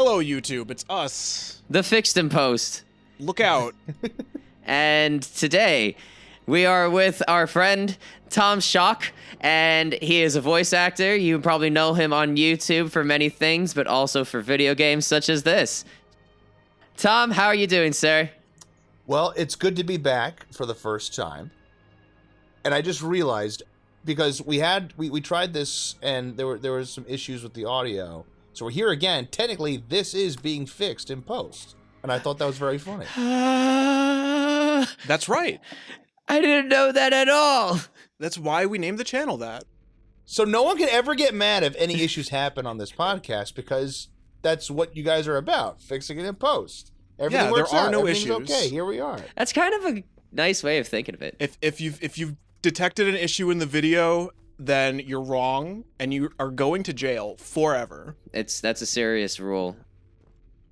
Hello, YouTube. It's us. The Fixed in Post. Look out. And today, we are with our friend, Tom Schalk, and he is a voice actor. You probably know him on YouTube for many things, but also for video games such as this. Tom, how are you doing, sir? Well, it's good to be back for the first time. And I just realized, because we tried this and there were some issues with the audio. So we're here again. Technically, this is being fixed in post. And I thought that was very funny. That's right. I didn't know that at all. That's why we named the channel that. So no one can ever get mad if any issues happen on this podcast, because that's what you guys are about, fixing it in post. Everything works out. No Everything's issues. okay, here we are. That's kind of a nice way of thinking of it. If you've detected an issue in the video, then you're wrong and you are going to jail forever. That's a serious rule.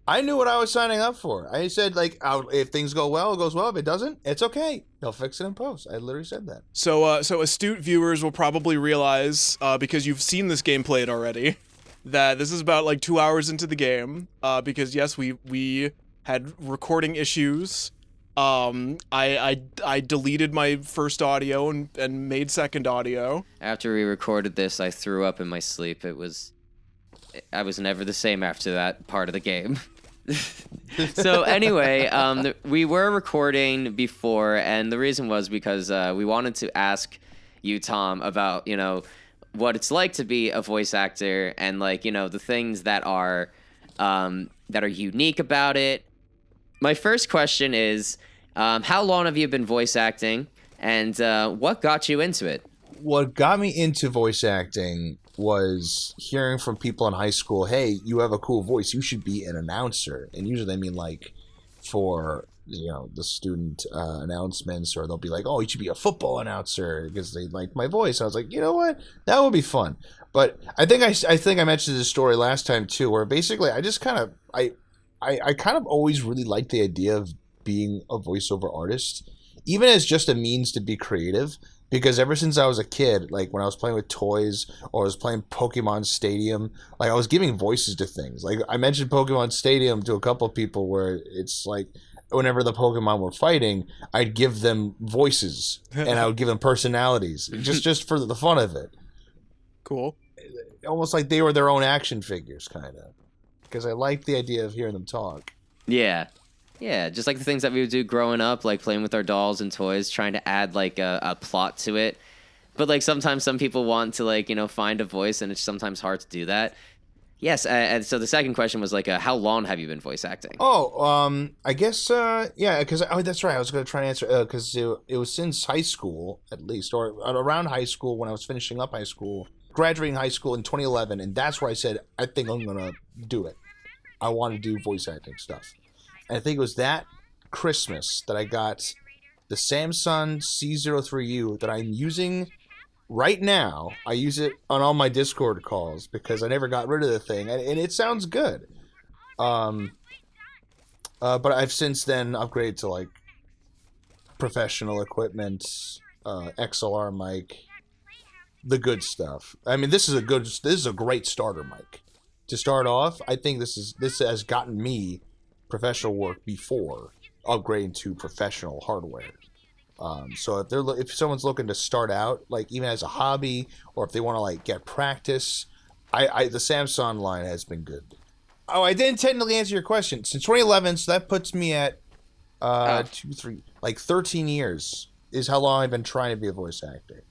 I knew what I was signing up for. I said, like, if things go well, it goes well. If it doesn't, it's okay. They'll fix it in post. I literally said that. So astute viewers will probably realize, because you've seen this game played already, that this is about like 2 hours into the game. Because yes, we had recording issues. I deleted my first audio and made second audio. After we recorded this, I threw up in my sleep. I was never the same after that part of the game. So anyway, we were recording before, and the reason was because we wanted to ask you, Tom, about, what it's like to be a voice actor and, like, the things that are unique about it. My first question is, how long have you been voice acting, and what got you into it? What got me into voice acting was hearing from people in high school, hey, you have a cool voice, you should be an announcer. And usually they mean, like, for, the student announcements, or they'll be like, oh, you should be a football announcer because they like my voice. I was like, you know what? That would be fun. But I think I mentioned this story last time too, where basically I just kind of, I kind of always really liked the idea of being a voiceover artist, even as just a means to be creative. Because ever since I was a kid, like when I was playing with toys or I was playing Pokemon Stadium, like I was giving voices to things. Like I mentioned Pokemon Stadium to a couple of people, where it's like whenever the Pokemon were fighting, I'd give them voices and I would give them personalities, just for the fun of it. Cool. Almost like they were their own action figures, kind of. Because I liked the idea of hearing them talk. Yeah. Yeah, just like the things that we would do growing up, like playing with our dolls and toys, trying to add like a plot to it. But like sometimes some people want to like, find a voice, and it's sometimes hard to do that. Yes, and so the second question was like, how long have you been voice acting? Oh, I guess, yeah, because, that's right, I was going to try and answer, because it was since high school, at least, or around high school when I was finishing up high school, graduating high school in 2011, and that's where I said, I think I'm going to do it. I want to do voice acting stuff. And I think it was that Christmas that I got the Samsung C03U that I'm using right now. I use it on all my Discord calls because I never got rid of the thing, and it sounds good. But I've since then upgraded to like professional equipment, XLR mic, the good stuff. I mean, this is a great starter mic. To start off, I think this has gotten me professional work before upgrading to professional hardware. So if someone's looking to start out, like even as a hobby, or if they want to like get practice, the Samsung line has been good. Oh, I didn't technically answer your question. Since 2011, so that puts me at 13 years is how long I've been trying to be a voice actor.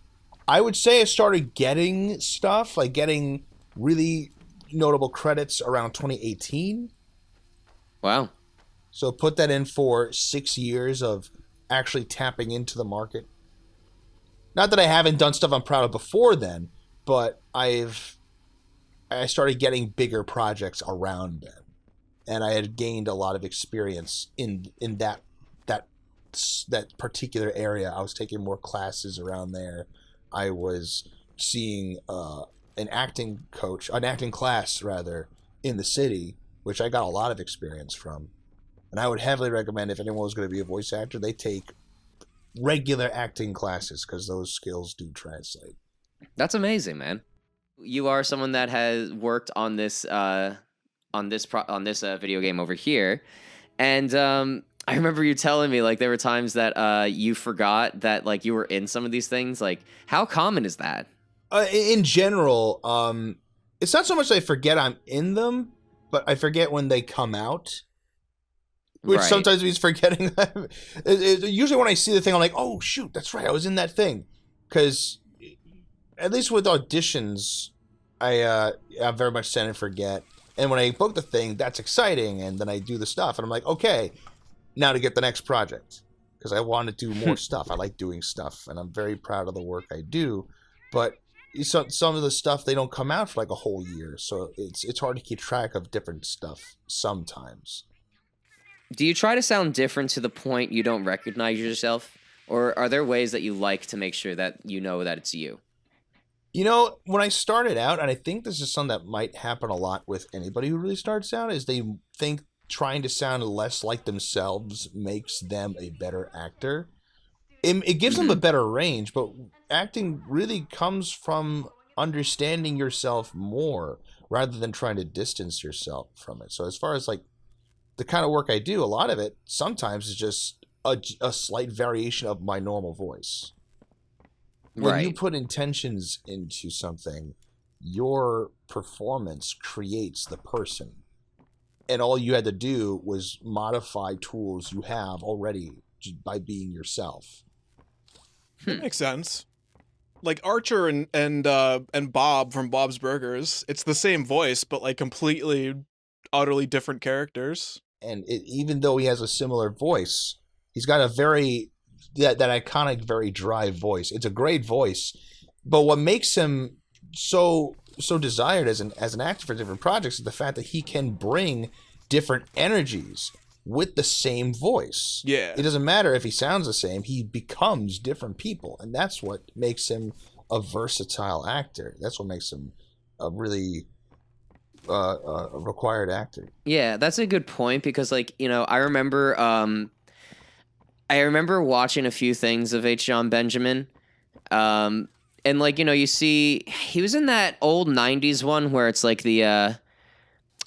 I would say I started getting stuff, like getting really notable credits around 2018. Wow. So put that in for 6 years of actually tapping into the market. Not that I haven't done stuff I'm proud of before then, but I started getting bigger projects around then. And I had gained a lot of experience in that particular area. I was taking more classes around there. I was seeing an acting class rather, in the city, which I got a lot of experience from. And I would heavily recommend, if anyone was going to be a voice actor, they take regular acting classes, because those skills do translate. That's amazing, man. You are someone that has worked on this on this video game over here, and I remember you telling me like there were times that you forgot that like you were in some of these things. Like, how common is that? In general, it's not so much I forget I'm in them, but I forget when they come out. Which Right. sometimes means forgetting them. Usually when I see the thing, I'm like, oh, shoot, that's right, I was in that thing. Because, at least with auditions, I very much tend to forget. And when I book the thing, that's exciting, and then I do the stuff, and I'm like, okay, now to get the next project. Because I want to do more stuff. I like doing stuff, and I'm very proud of the work I do. But some of the stuff, they don't come out for like a whole year, so it's hard to keep track of different stuff sometimes. Do you try to sound different to the point you don't recognize yourself? Or are there ways that you like to make sure that you know that it's you? You know, when I started out, and I think this is something that might happen a lot with anybody who really starts out, is they think trying to sound less like themselves makes them a better actor. It gives them a better range, but acting really comes from understanding yourself more rather than trying to distance yourself from it. So as far as like the kind of work I do, a lot of it sometimes is just a slight variation of my normal voice. When you put intentions into something, your performance creates the person. And all you had to do was modify tools you have already by being yourself. That makes sense. Like Archer and Bob from Bob's Burgers, it's the same voice, but like completely, utterly different characters. And even though he has a similar voice, he's got a very that iconic, very dry voice. It's a great voice, but what makes him so desired as an actor for different projects is the fact that he can bring different energies with the same voice. Yeah. It doesn't matter if he sounds the same; he becomes different people, and that's what makes him a versatile actor. That's what makes him a really a required actor. Yeah, that's a good point because, like, you know, I remember watching a few things of H. John Benjamin, and like, you know, you see he was in that old '90s one where it's like the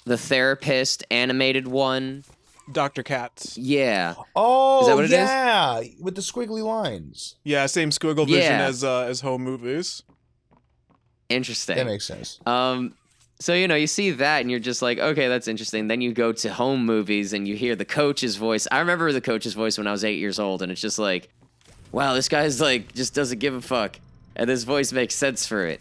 therapist animated one. Dr. Katz. Yeah. Oh, Is that what it is? yeah, with the squiggly lines. Yeah, same squiggle vision Yeah. as home movies. Interesting. That makes sense. So, you know, you see that and you're just like, okay, that's interesting. Then you go to home movies and you hear the coach's voice. I remember the coach's voice when I was 8 years old, and it's just like, wow, this guy's like, just doesn't give a fuck. And this voice makes sense for it.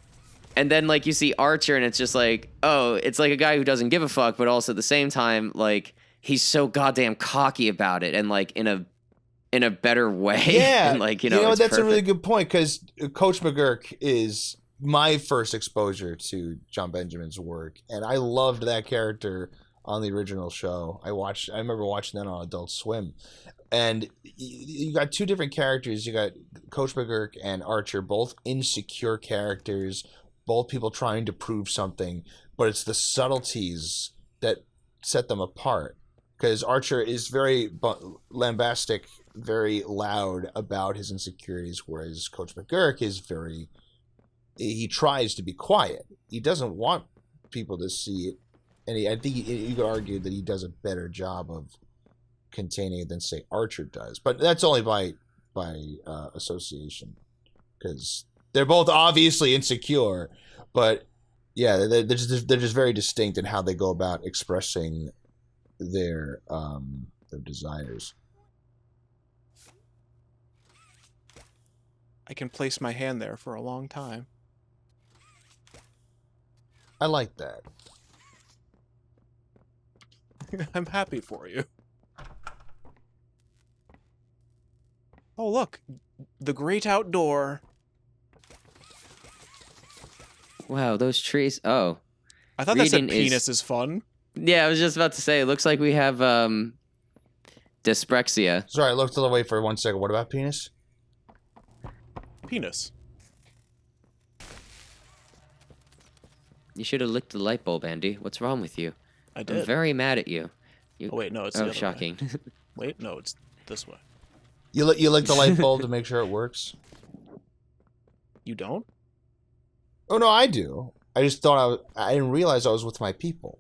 And then, like, you see Archer and it's just like, oh, it's like a guy who doesn't give a fuck, but also at the same time, like, he's so goddamn cocky about it and, like, in a better way. Yeah, and, like, you know it's that's perfect. a really good point because Coach McGurk is my first exposure to John Benjamin's work, and I loved that character on the original show. I remember watching that on Adult Swim, and you got two different characters. You got Coach McGurk and Archer, both insecure characters, both people trying to prove something, but it's the subtleties that set them apart. Because Archer is very lambastic, very loud about his insecurities, whereas Coach McGurk is he tries to be quiet. He doesn't want people to see it, and I think you could argue that he does a better job of containing it than, say, Archer does. But that's only by association, because they're both obviously insecure. But yeah, they're just very distinct in how they go about expressing their desires. I can place my hand there for a long time. I like that. I'm happy for you. Oh, look. The great outdoor. Wow, those trees. Oh. I thought that said Reading is- penis is fun. Yeah, I was just about to say, it looks like we have dyspraxia. Sorry, I looked away for 1 second. What about penis? Penis. You should have licked the light bulb, Andy. What's wrong with you? I did. I'm very mad at you. Oh, wait, no, it's the Oh, other way. shocking. Wait, no, it's this way. You lick the light bulb to make sure it works? You don't? Oh, no, I do. I just thought I didn't realize I was with my people.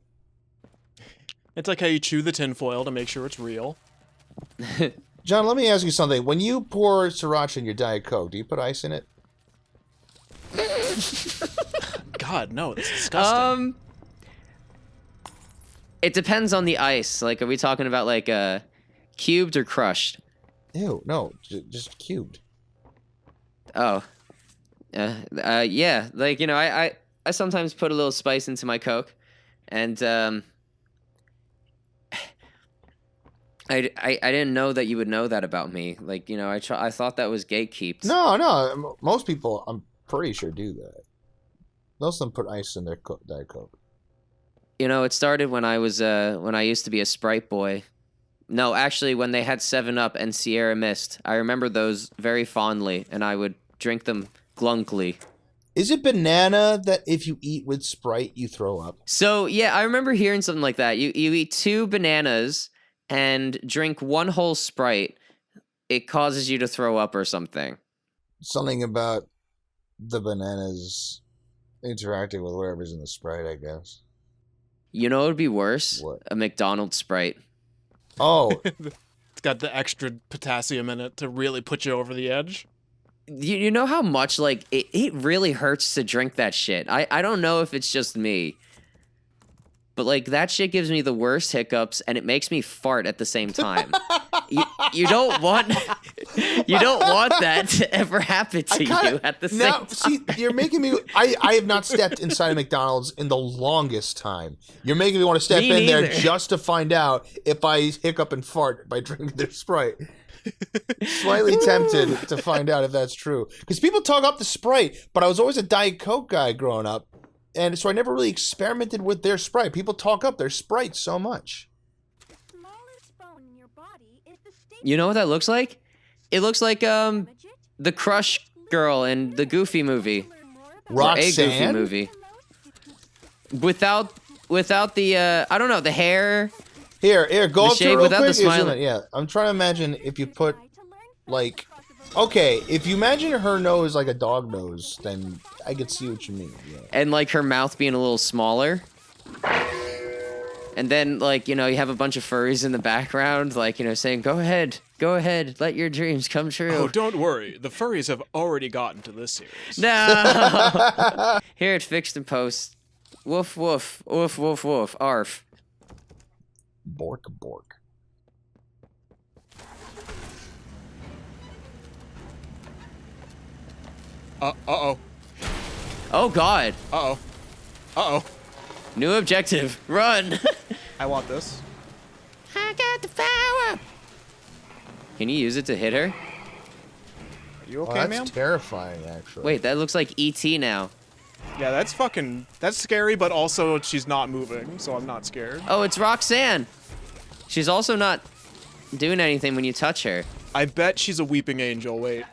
It's like how you chew the tinfoil to make sure it's real. John, let me ask you something. When you pour sriracha in your Diet Coke, do you put ice in it? God, no, that's disgusting. It depends on the ice. Like, are we talking about like cubed or crushed? Ew, no, just cubed. Oh, yeah. Like, you know, I sometimes put a little spice into my Coke, and I didn't know that you would know that about me. Like, you know, I thought that was gatekeeped. No, most people, I'm pretty sure, do that. Most of them put ice in their Diet Coke. You know, it started when I was when I used to be a Sprite boy. No, actually, when they had 7-Up and Sierra Mist, I remember those very fondly, and I would drink them glunkly. Is it banana that if you eat with Sprite, you throw up? So, yeah, I remember hearing something like that. You eat 2 bananas and drink 1 whole Sprite. It causes you to throw up or something. Something about the bananas interacting with whatever's in the Sprite, I guess. You know what would be worse? What? A McDonald's Sprite. Oh, It's got the extra potassium in it to really put you over the edge. You know how much, like, it really hurts to drink that shit. I don't know if it's just me. But, like, that shit gives me the worst hiccups, and it makes me fart at the same time. you don't want that to ever happen to you at the same time. See, you're making me... I have not stepped inside a McDonald's in the longest time. You're making me want to step Me in there neither. just to find out if I hiccup and fart by drinking their Sprite. Slightly tempted to find out if that's true. Because people talk up the Sprite, but I was always a Diet Coke guy growing up. And so I never really experimented with their Sprite. People talk up their Sprite so much. You know what that looks like? It looks like the Crush girl in the Goofy movie. Or a Goofy Roxanne? movie. Without the I don't know, the hair. Here, go The up to shave it real without quick. the Zoom smile. in. Yeah, I'm trying to imagine if you put, like... Okay, if you imagine her nose like a dog nose, then I could see what you mean. Yeah. And like her mouth being a little smaller. And then, like, you know, you have a bunch of furries in the background, like, you know, saying, go ahead, let your dreams come true. Oh, don't worry. The furries have already gotten to this series. No! Here it's fixed in post. Woof, woof, woof, woof, woof, arf. Bork, bork. Uh-oh. Oh, God. Uh-oh. Uh-oh. New objective. Run! I want this. I got the power! Can you use it to hit her? Are you Oh, okay, that's ma'am? terrifying, actually. Wait, that looks like E.T. now. Yeah, that's scary, but also she's not moving, so I'm not scared. Oh, it's Roxanne. She's also not doing anything when you touch her. I bet she's a weeping angel, wait.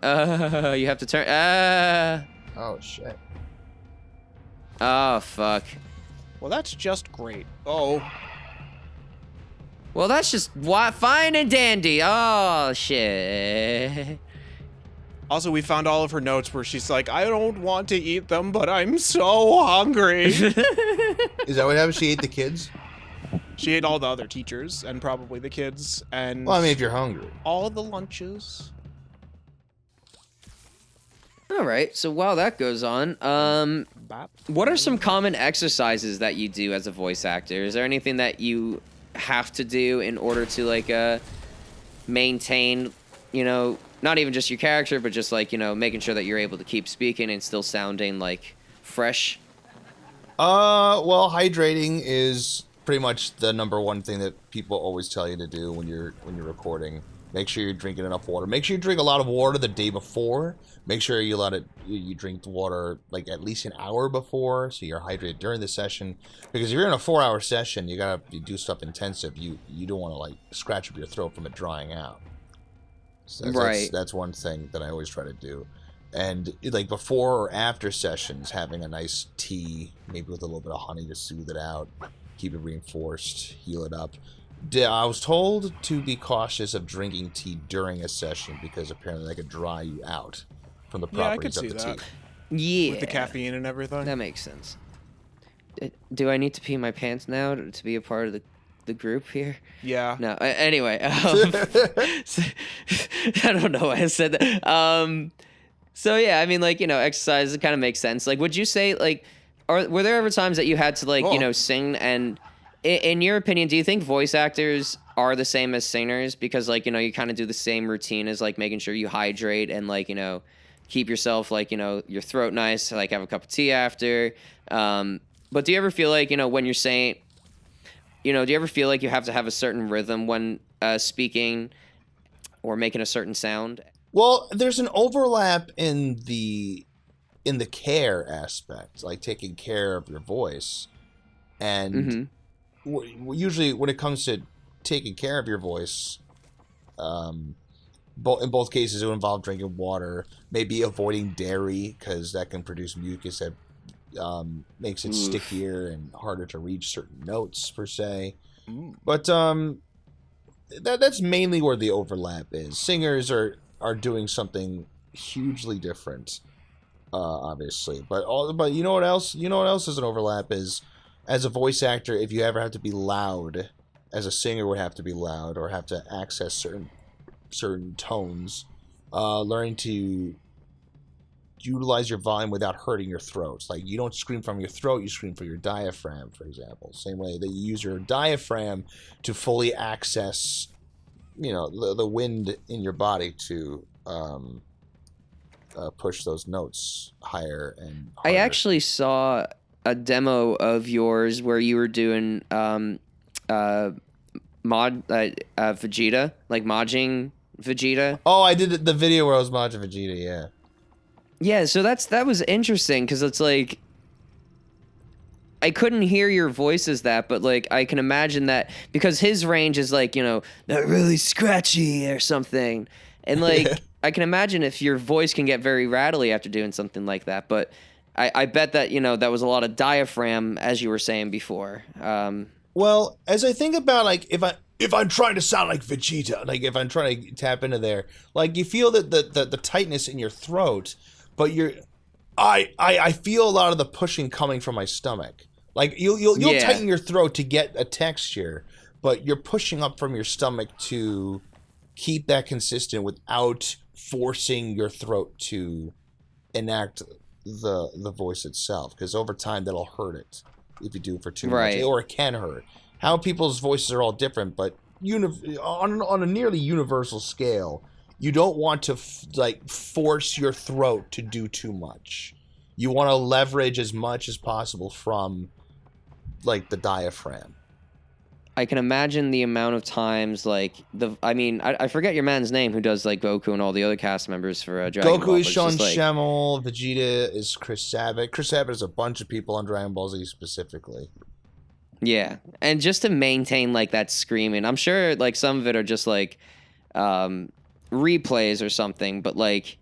You have to turn. Oh, shit. Oh, fuck. Well, that's just great. Oh. Well, that's just fine and dandy. Oh, shit. Also, we found all of her notes where she's like, I don't want to eat them, but I'm so hungry. Is that what happened? She ate the kids? She ate all the other teachers, and probably the kids, and Well, I mean, if you're hungry. all of the lunches. All right, so while that goes on, Bop. what are some common exercises that you do as a voice actor? Is there anything that you have to do in order to, like, maintain, you know, not even just your character, but just, like, you know, making sure that you're able to keep speaking and still sounding, like, fresh? Well, hydrating is pretty much the #1 thing that people always tell you to do when you're recording. Make sure you're drinking enough water. Make sure you drink a lot of water the day before. Make sure you drink the water like at least an hour before, so you're hydrated during the session. Because if you're in a 4-hour session, you do stuff intensive. You don't want to like scratch up your throat from it drying out. So that's one thing that I always try to do. And like before or after sessions, having a nice tea, maybe with a little bit of honey to soothe it out, keep it reinforced, heal it up. I was told to be cautious of drinking tea during a session because apparently that could dry you out from the Yeah, I could properties see of the that. tea. Yeah. With the caffeine and everything. That makes sense. Do I need to pee my pants now to be a part of the group here? Yeah. No. Anyway, I don't know why I said that. So yeah, I mean, like, exercise, it kind of makes sense. Like, would you say, like, were there ever times that you had to, like, Oh. sing? And in your opinion, do you think voice actors are the same as singers? Because, like, you kind of do the same routine as, like, making sure you hydrate and, like, keep yourself, like, your throat nice, like, have a cup of tea after. But do you ever feel like, when you're saying, do you ever feel like you have to have a certain rhythm when speaking or making a certain sound? Well, there's an overlap in the care aspect, like taking care of your voice, and usually when it comes to taking care of your voice, in both cases it will involve drinking water, maybe avoiding dairy because that can produce mucus that makes it stickier and harder to reach certain notes per se. But that's mainly where the overlap is. Singers are doing something hugely different, obviously. But you know what else? You know what else is an overlap is, as a voice actor, if you ever have to be loud, as a singer would have to be loud or have to access certain tones, learning to utilize your volume without hurting your throat. Like, you don't scream from your throat, you scream from your diaphragm, for example. Same way that you use your diaphragm to fully access the wind in your body to push those notes higher and harder. I actually saw a demo of yours where you were doing Vegeta, like modging Vegeta. Oh, I did the video where I was modging Vegeta, yeah. Yeah, so that was interesting because it's like I couldn't hear your voice as that, but like I can imagine that because his range is like, not really scratchy or something. And like I can imagine if your voice can get very rattly after doing something like that, but I bet that, that was a lot of diaphragm, as you were saying before. Well, as I think about, like, if I'm trying to sound like Vegeta, like if I'm trying to tap into there, like you feel that the tightness in your throat, but I feel a lot of the pushing coming from my stomach. Like you'll tighten your throat to get a texture, but you're pushing up from your stomach to keep that consistent without forcing your throat to enact the voice itself, because over time that'll hurt it if you do it for too much, or it can hurt. How people's voices are all different, but on a nearly universal scale, you don't want to force your throat to do too much. You want to leverage as much as possible from like the diaphragm. I can imagine the amount of times, like I forget your man's name who does like Goku and all the other cast members for Dragon Ball. Goku is Sean Schemmel. Vegeta is Chris Sabat. Chris Sabat is a bunch of people on Dragon Ball Z specifically. Yeah, and just to maintain like that screaming, I'm sure like some of it are just like replays or something, but like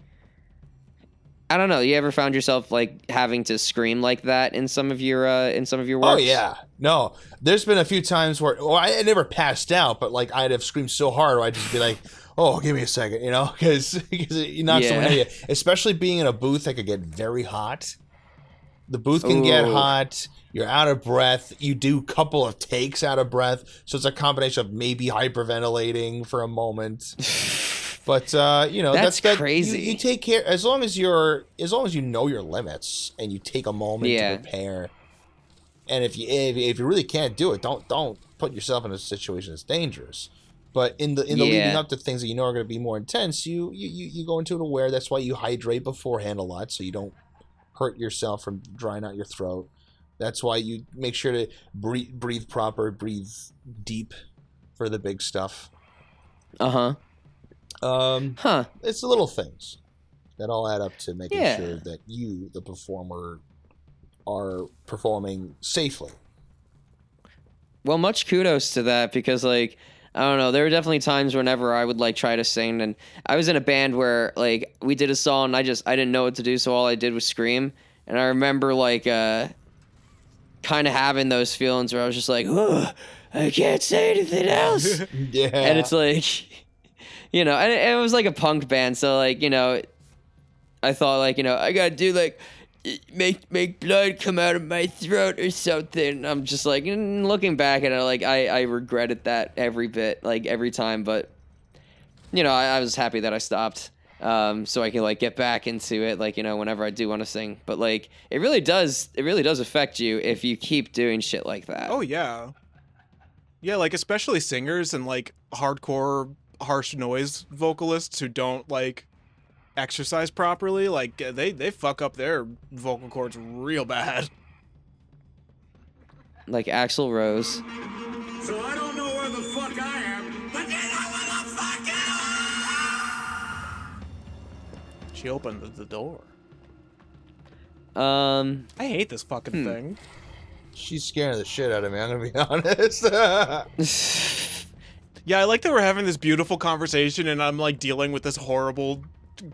I don't know. You ever found yourself like having to scream like that in some of your works? Oh yeah, no. There's been a few times where I never passed out, but like I'd have screamed so hard, or I'd just be like, "Oh, give me a second," because you knock someone out. Especially being in a booth that could get very hot. The booth can get hot. You're out of breath. You do a couple of takes out of breath, so it's a combination of maybe hyperventilating for a moment. But that's crazy. You take care as long as you know your limits and you take a moment to prepare. And if you really can't do it, don't put yourself in a situation that's dangerous. But in the leading up to things that you know are going to be more intense, you go into it aware. That's why you hydrate beforehand a lot, so you don't hurt yourself from drying out your throat. That's why you make sure to breathe proper, breathe deep for the big stuff. It's the little things that all add up to making sure that you, the performer, are performing safely. Well, much kudos to that, because like I don't know, there were definitely times whenever I would like try to sing, and I was in a band where like we did a song, and I didn't know what to do, so all I did was scream. And I remember like kind of having those feelings where I was just like, I can't say anything else. Yeah. And it's like, and it was like a punk band, so like, I thought like, I gotta do like make blood come out of my throat or something. I'm just like, looking back at it, like I regretted that every bit, like every time. But you know, I was happy that I stopped, so I can like get back into it, like, you know, whenever I do want to sing. But like, it really does affect you if you keep doing shit like that. Oh yeah, yeah, like especially singers and like hardcore harsh noise vocalists who don't like exercise properly, like they fuck up their vocal cords real bad. Like Axl Rose. So I don't know where the fuck I am, but you know where the fuck I am! She opened the door. I hate this fucking thing. She's scaring the shit out of me, I'm gonna be honest. Yeah, I like that we're having this beautiful conversation and I'm like dealing with this horrible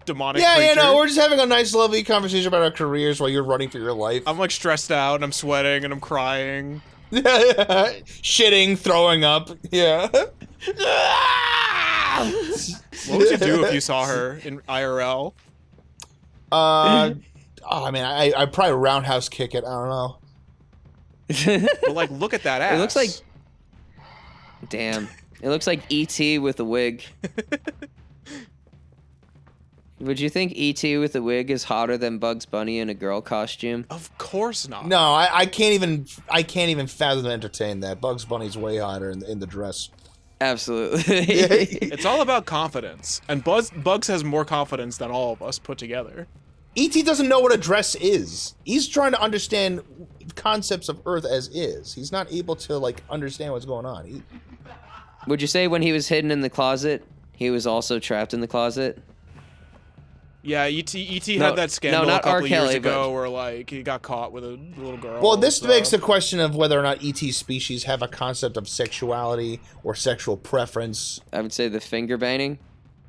demonic Yeah, creature. you know, we're just having a nice, lovely conversation about our careers while you're running for your life. I'm like stressed out and I'm sweating and I'm crying. Shitting, throwing up. Yeah. What would you do if you saw her in IRL? I mean, I'd probably roundhouse kick it. I don't know. But like, look at that ass. It looks like, damn, it looks like E.T. with a wig. Would you think E.T. with a wig is hotter than Bugs Bunny in a girl costume? Of course not. No, I can't even fathom and entertain that. Bugs Bunny's way hotter in the dress. Absolutely. It's all about confidence, and Bugs has more confidence than all of us put together. E.T. doesn't know what a dress is. He's trying to understand concepts of Earth as is. He's not able to like understand what's going on. Would you say when he was hidden in the closet, he was also trapped in the closet? Yeah, E.T. No, had that scandal not a couple R. Kelly, years ago but- where like he got caught with a little girl. Well, this so. begs the question of whether or not E.T. species have a concept of sexuality or sexual preference. I would say the finger banging.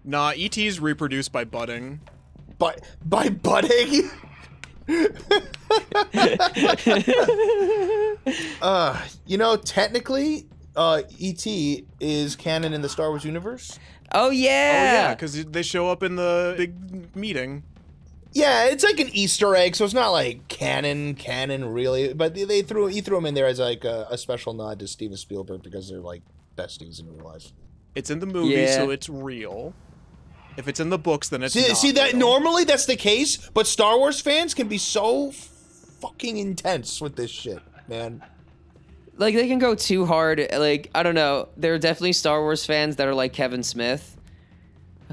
Nah, E.T.'s reproduced by budding. But by budding? You know, technically, E.T. is canon in the Star Wars universe. Oh Oh yeah, yeah. because they show up in the big meeting. Yeah, it's like an Easter egg, so it's not like canon really. But he threw him in there as like a special nod to Steven Spielberg because they're like besties in real life. It's in the movie, Yeah. so it's real. If it's in the books, then it's See not that real. normally that's the case, but Star Wars fans can be so fucking intense with this shit, man. Like, they can go too hard. Like, I don't know. There are definitely Star Wars fans that are like Kevin Smith,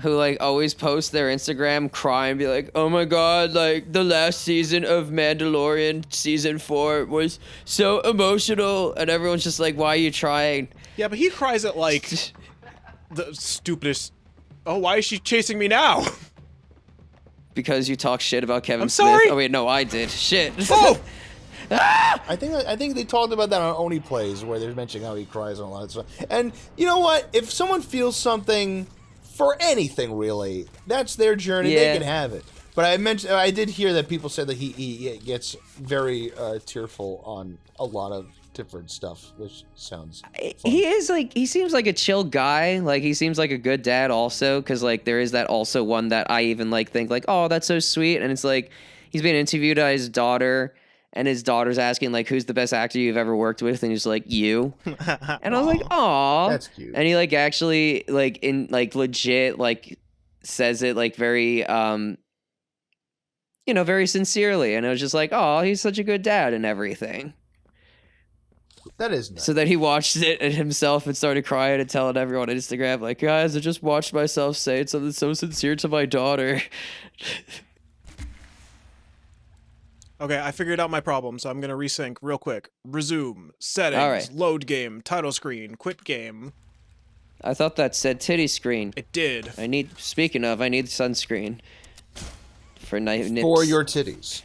who like always post their Instagram crying and be like, oh my god, like the last season of Mandalorian season 4 was so emotional, and everyone's just like, why are you trying? Yeah, but he cries at like the stupidest. Oh, why is she chasing me now? Because you talk shit about Kevin I'm Smith. sorry. Oh wait, no, I did. Shit. Oh! I think they talked about that on Oni Plays, where they're mentioning how he cries and a lot of stuff. And you know what? If someone feels something for anything, really, that's their journey. Yeah. They can have it. But I did hear that people said that he gets very tearful on a lot of different stuff, which sounds fun. He seems like a chill guy. Like, he seems like a good dad also, because like there is that also one that I even like think like, oh, that's so sweet. And it's like he's being interviewed by his daughter, and his daughter's asking like, who's the best actor you've ever worked with, and he's like, you. And I was like, aw, That's cute. And he like actually like in like legit like says it like very very sincerely, and I was just like, oh, he's such a good dad and everything. That is nice. So that he watched it and himself and started crying and telling everyone on Instagram, like, guys, I just watched myself say something so sincere to my daughter. Okay, I figured out my problem, so I'm gonna resync real quick. Resume. Settings. All right. Load game. Title screen. Quit game. I thought that said titty screen. It did. Speaking of, I need sunscreen. For nips. For your titties.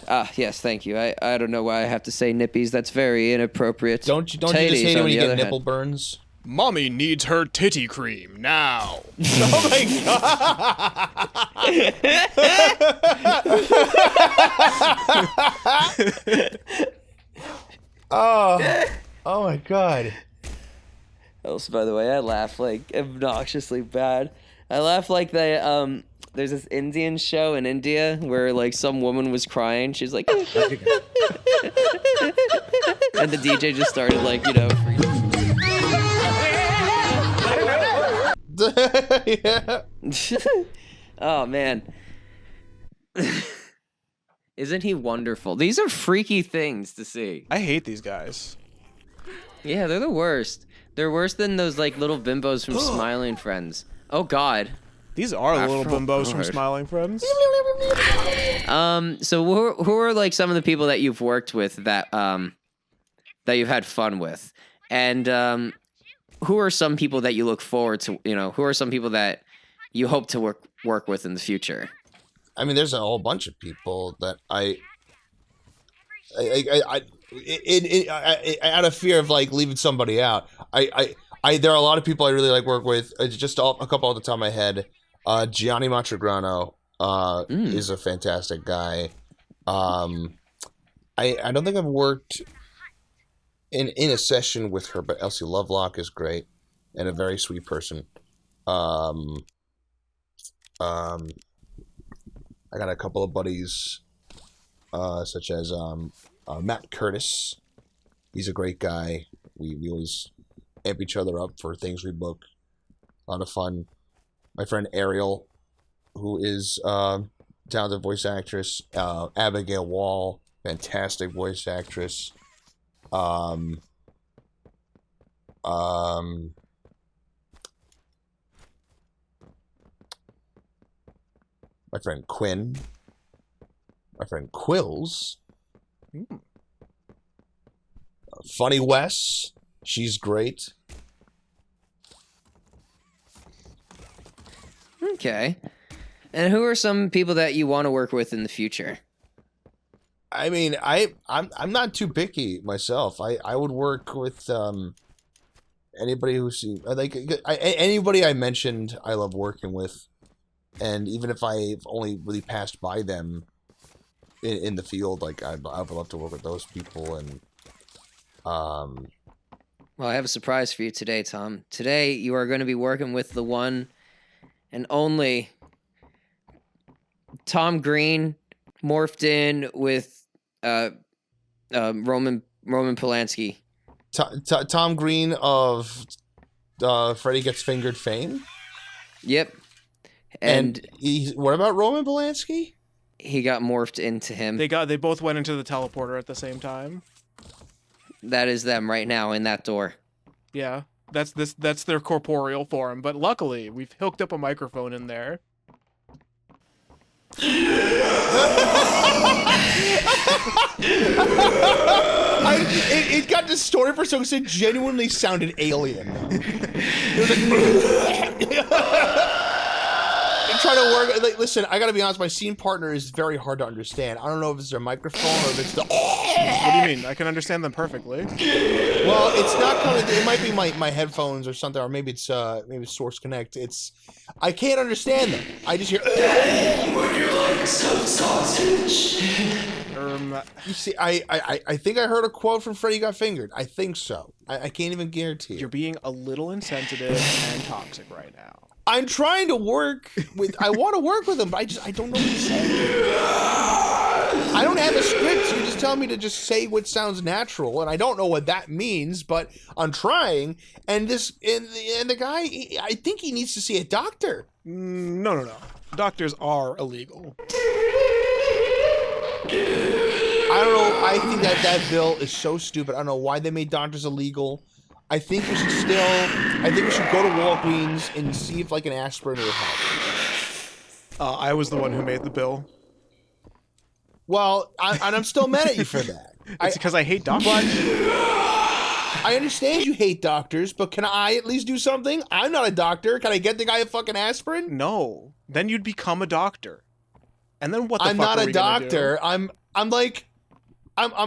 Ah, yes, thank you. I don't know why I have to say nippies. That's very inappropriate. Don't you just Titties, hate it on when you the get other nipple hand. burns? Mommy needs her titty cream now. Oh my god! Oh my god! Also, by the way, I laugh like obnoxiously bad. I laugh like there's this Indian show in India where like some woman was crying. She's like, and the DJ just started like, you know. Yeah. Oh man. Isn't he wonderful? These are freaky things to see. I hate these guys. Yeah, they're the worst. They're worse than those like little bimbos from Smiling Friends. Oh God. These are the little Afro bimbos from guard. Smiling Friends. So who are like some of the people that you've worked with that that you've had fun with, and who are some people that you look forward to? You know, who are some people that you hope to work with in the future? I mean, there's a whole bunch of people that I out of fear of like leaving somebody out. There are a lot of people I really like work with. Just a couple off the top of my head. Gianni Montegrano is a fantastic guy. I don't think I've worked in a session with her, but Elsie Lovelock is great and a very sweet person. I got a couple of buddies, such as Matt Curtis. He's a great guy. We always amp each other up for things we book. A lot of fun. My friend Ariel, who is talented voice actress. Abigail Wall, fantastic voice actress. My friend Quinn. My friend Quills. Funny Wes. She's great. Okay. And who are some people that you want to work with in the future? I mean, I'm not too picky myself. I would work with anybody who's like anybody I mentioned. I love working with, and even if I've only really passed by them in the field, like I would love to work with those people. And Well, I have a surprise for you today, Tom. Today you are going to be working with the one and only Tom Green morphed in with Roman Polanski. Tom Green of Freddy Gets Fingered fame. Yep. And what about Roman Polanski? He got morphed into him. They both went into the teleporter at the same time. That is them right now in that door. Yeah, that's their corporeal form. But luckily, we've hooked up a microphone in there. It got distorted for a second. It genuinely sounded alien. It was like trying to work. Like, listen, I gotta be honest. My scene partner is very hard to understand. I don't know if it's their microphone or if it's the. What do you mean? I can understand them perfectly. Well, it's not coming. It might be my headphones or something, or maybe it's Source Connect. I can't understand them. I just hear. Would you like some sausage? You see, I think I heard a quote from Freddy Got Fingered. I think so. I can't even guarantee You're it. being a little insensitive and toxic right now. I'm trying to work with. I want to work with him, but I don't know what to say. I don't have a script. You just tell me to just say what sounds natural, and I don't know what that means, but I'm trying. And the guy, I think he needs to see a doctor. No. Doctors are illegal. I don't know. I think that bill is so stupid. I don't know why they made doctors illegal. I think we should go to Walgreens and see if like an aspirin would help. I was the one who made the bill. Well, I'm still mad at you for that. It's because I hate doctors. But I understand you hate doctors, but can I at least do something? I'm not a doctor. Can I get the guy a fucking aspirin? No. Then you'd become a doctor. And then what the I'm fuck not are a we gonna do? doctor. I'm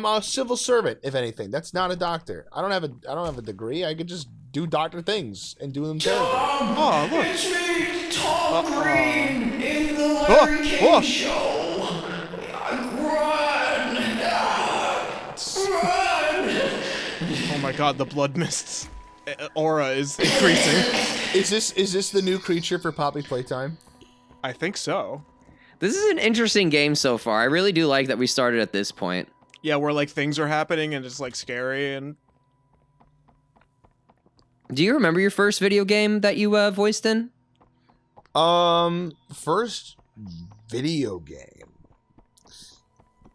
a civil servant, if anything. That's not a doctor. I don't have a degree. I could just do doctor things and do them terribly. Oh, look. It's me, Tom Green, in the Larry King Show. Run! Run! Oh my god, the blood mist's aura is increasing. Is this the new creature for Poppy Playtime? I think so. This is an interesting game so far. I really do like that we started at this point. Yeah, where like things are happening and it's like scary and. Do you remember your first video game that you voiced in? First video game.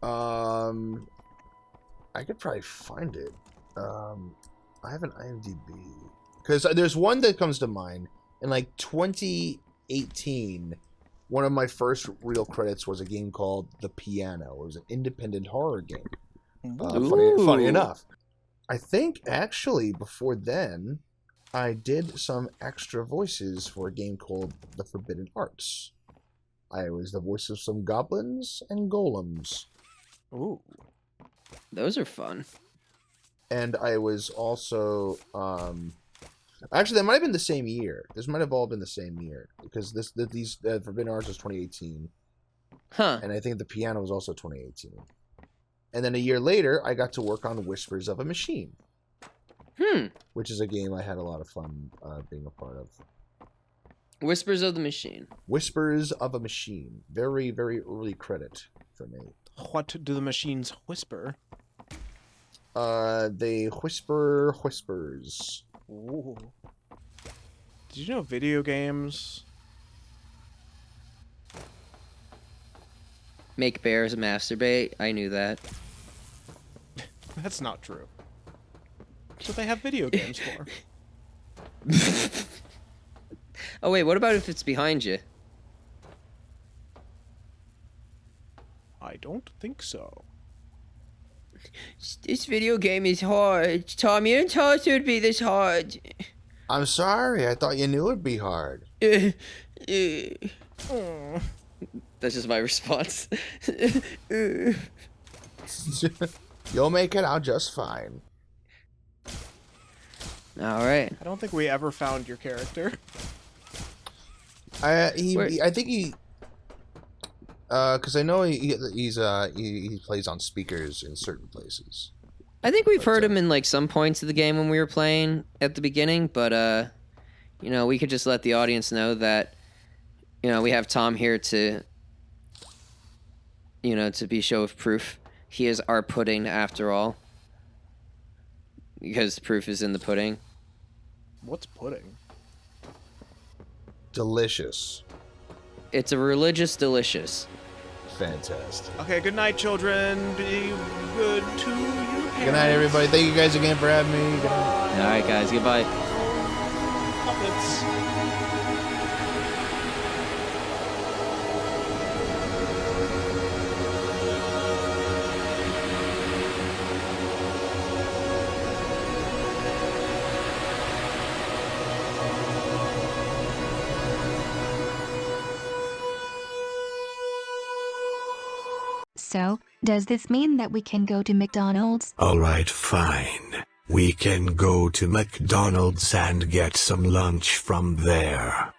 I could probably find it. I have an IMDb because there's one that comes to mind. In like 2018, one of my first real credits was a game called The Piano. It was an independent horror game. Funny enough, I think actually before then, I did some extra voices for a game called The Forbidden Arts. I was the voice of some goblins and golems. Ooh. Those are fun. And I was also, actually, that might have been the same year. This might have all been the same year because these Forbidden Arts was 2018, and I think The Piano was also 2018. And then a year later, I got to work on Whispers of a Machine, which is a game I had a lot of fun being a part of. Whispers of the Machine. Whispers of a Machine, very very early credit for me. What do the machines whisper? They whisper whispers. Ooh. Did you know video games Make bears masturbate. I knew that. That's not true. That's what they have video games for. Oh wait, what about if it's behind you? I don't think so. This video game is hard. Tom, you didn't tell us it would be this hard. I'm sorry, I thought you knew it'd be hard. That's just my response. You'll make it out just fine. All right. I don't think we ever found your character. I think he, because I know he plays on speakers in certain places. I think we've heard him in like some points of the game when we were playing at the beginning, but you know, we could just let the audience know that, you know, we have Tom here to, you know, to be show of proof. He is our pudding after all, because proof is in the pudding. What's pudding? Delicious. It's a religious delicious. Fantastic. Okay, good night, children. Be good to your parents. Good night, everybody. Thank you guys again for having me. Good night. All right, guys. Goodbye. Puppets. So, does this mean that we can go to McDonald's? Alright, fine. We can go to McDonald's and get some lunch from there.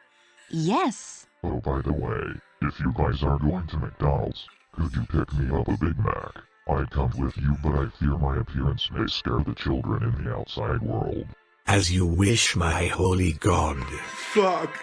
Yes. Oh, by the way, if you guys are going to McDonald's, could you pick me up a Big Mac? I'd come with you, but I fear my appearance may scare the children in the outside world. As you wish, my holy god. Fuck.